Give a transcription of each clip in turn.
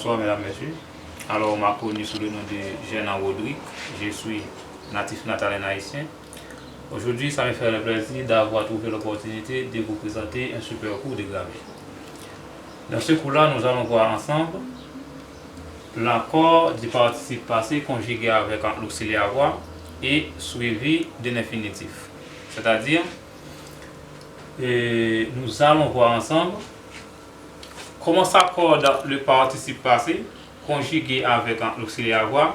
Bonsoir mesdames, messieurs. Alors, on m'a connu sous le nom de Jean Rodrigue. Je suis natif natalien haïtien. Aujourd'hui, ça me fait le plaisir d'avoir trouvé l'opportunité de vous présenter un super cours de grammaire. Dans ce cours-là, nous allons voir ensemble l'accord du participe passé conjugué avec l'auxiliaire avoir et suivi de l'infinitif. C'est-à-dire, nous allons voir ensemble comment s'accorde le participe passé conjugué avec l'auxiliaire avoir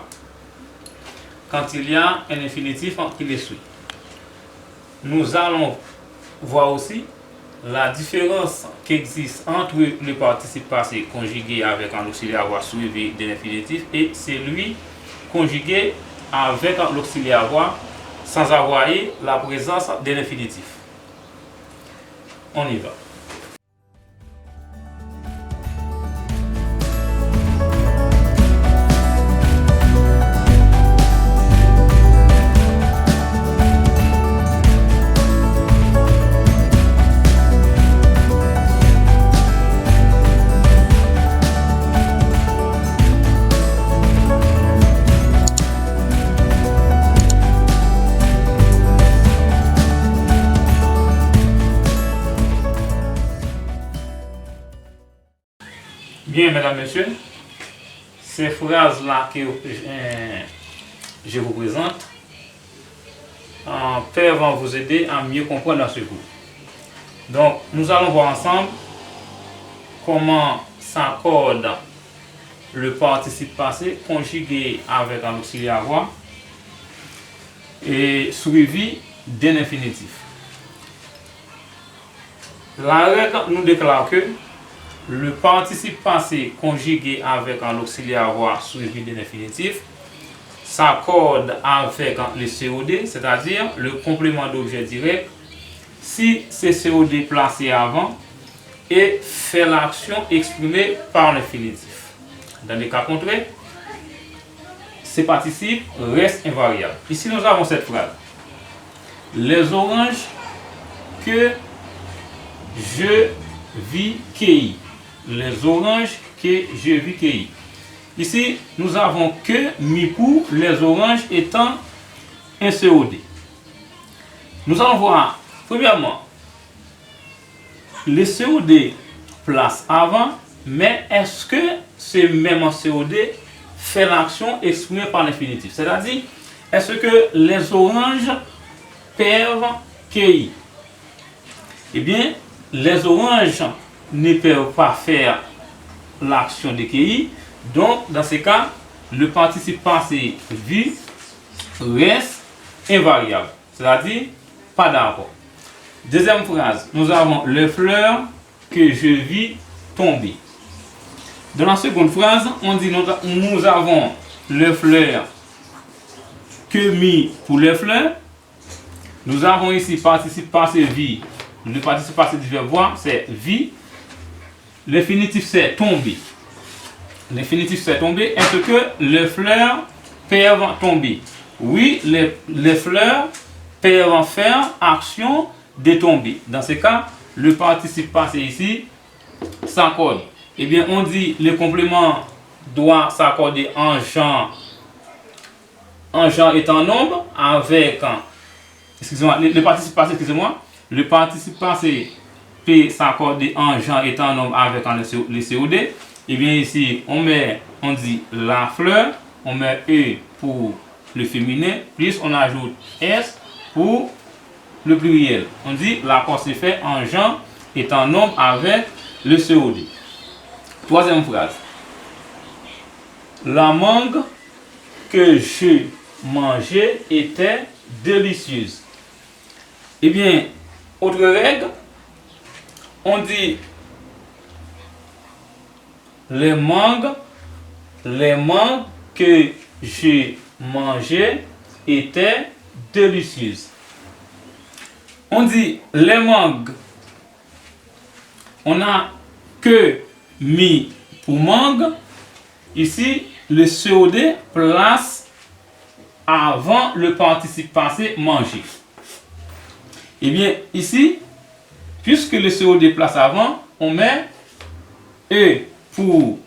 quand il y a un infinitif qui les suit. Nous allons voir aussi la différence qui existe entre le participe passé conjugué avec un auxiliaire avoir suivi de l'infinitif et celui conjugué avec l'auxiliaire avoir sans avoir la présence de l'infinitif. On y va. Bien, mesdames, messieurs, ces phrases-là que je vous présente peuvent vous aider à mieux comprendre ce cours. Donc, nous allons voir ensemble comment s'accorde le participe passé conjugué avec un auxiliaire avoir et suivi d'un infinitif. La règle nous déclare que le participe passé conjugué avec un auxiliaire avoir suivi de l'infinitif s'accorde avec le COD, c'est-à-dire le complément d'objet direct, si c'est COD placé avant et fait l'action exprimée par l'infinitif. Dans les cas contraires, ces participes restent invariables. Ici, nous avons cette phrase. Les oranges que je vis cueillir. Les oranges que je vis cueillir. Ici, nous avons que mis pour les oranges étant un COD. Nous allons voir, premièrement, le COD place avant, mais est-ce que ce même COD fait l'action exprimée par l'infinitif? C'est-à-dire, est-ce que les oranges peuvent cueillir? Eh bien, les oranges ne peuvent pas faire l'action de cueillir. Donc, dans ce cas, le participe passé vu reste invariable. C'est-à-dire, pas d'accord. Deuxième phrase, nous avons les fleurs que je vis tomber. Dans la seconde phrase, on dit nous avons les fleurs que mis pour les fleurs. Nous avons ici participe passé vie. Le participe passé du verbe voir, c'est vie. L'infinitif c'est tomber. L'infinitif c'est tomber. Est-ce que les fleurs peuvent tomber? Oui, les fleurs peuvent faire action de tomber. Dans ce cas, le participe passé ici s'accorde. Eh bien, on dit le complément doit s'accorder en genre est en nombre avec, excusez-moi, le participe passé, excusez-moi, le participe passé peut s'accorder en genre est en nombre avec le COD. Et bien ici, on dit la fleur, on met E pour le féminin, plus on ajoute S pour le pluriel. On dit l'accord se fait en genre est en nombre avec le COD. Troisième phrase. La mangue que je mangeais était délicieuse. Eh bien, autre règle, on dit les mangues que je mangeais étaient délicieuses. On dit les mangues, on a que mis pour mangue. Ici, le COD place avant le participe passé manger. Eh bien, ici, puisque le COD place avant, on met E pour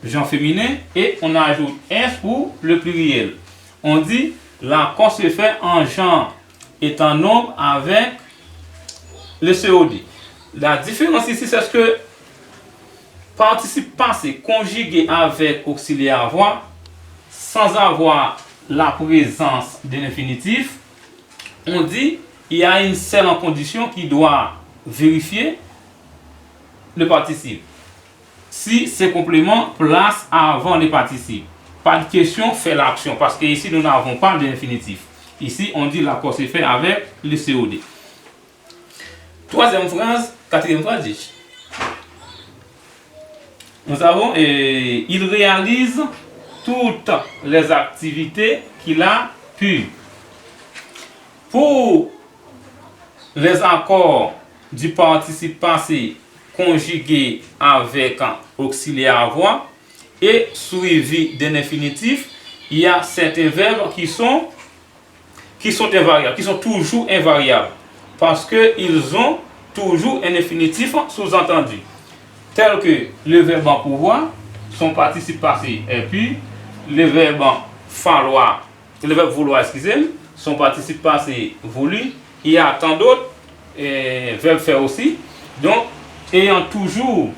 genre féminin et on ajoute S pour le pluriel. On dit l'accord se fait en genre est en nombre avec le COD. La différence ici, c'est ce que participe passé conjugué avec auxiliaire avoir sans avoir la présence de l'infinitif. On dit il y a une seule condition qui doit vérifier le participe. Si ces compléments place avant les participes. Pas de question, fait l'action. Parce que ici, nous n'avons pas de l'infinitif. Ici, on dit l'accord se fait avec le COD. Troisième phrase, quatrième phrase dit. Nous avons, il réalise toutes les activités qu'il a pu. Pour les accords du participe passé conjugué avec un auxiliaire avoir et suivi d'un infinitif, il y a certains verbes qui sont invariables, qui sont toujours invariables, parce qu'ils ont toujours un infinitif sous-entendu, tel que le verbe en pouvoir, son participe passé, et puis le verbe falloir, le verbe vouloir, excusez-moi, son participe passé voulu. Il y a tant d'autres verbes faire aussi. Donc, ayant toujours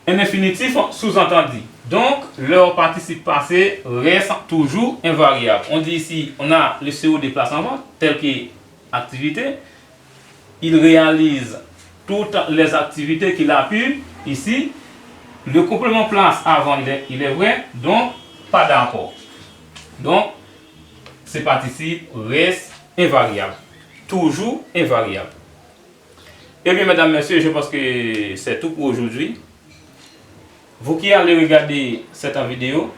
un infinitif sous-entendu. Donc, leur participe passé reste toujours invariable. On dit ici, on a le COD place en vente, tel que activité. Il réalise toutes les activités qu'il a pu. Ici, le complément place avant, il est vrai, donc pas d'accord. Donc, ces participes restent invariables. Toujours invariables. Eh bien, mesdames, messieurs, je pense que c'est tout pour aujourd'hui. Vous qui allez regarder cette vidéo,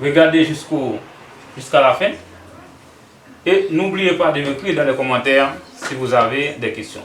regardez jusqu'à la fin. Et n'oubliez pas de m'écrire dans les commentaires si vous avez des questions.